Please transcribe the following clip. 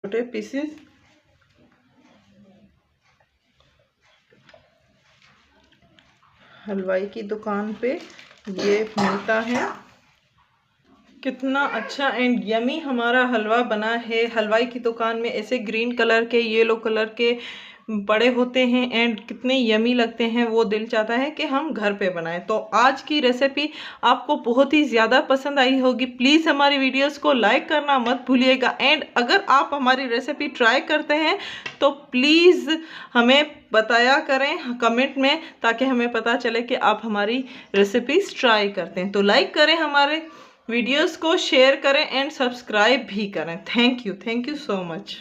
छोटे पीसेस। हलवाई की दुकान पे ये मिलता है। कितना अच्छा एंड यमी हमारा हलवा बना है। हलवाई की दुकान में ऐसे ग्रीन कलर के, येलो कलर के बड़े होते हैं एंड कितने यमी लगते हैं। वो दिल चाहता है कि हम घर पे बनाएं। तो आज की रेसिपी आपको बहुत ही ज़्यादा पसंद आई होगी। प्लीज़ हमारी वीडियोस को लाइक करना मत भूलिएगा एंड अगर आप हमारी रेसिपी ट्राई करते हैं तो प्लीज़ हमें बताया करें कमेंट में, ताकि हमें पता चले कि आप हमारी रेसिपीज ट्राई करते हैं। तो लाइक करें हमारे वीडियोस को, शेयर करें एंड सब्सक्राइब भी करें। Thank you so much.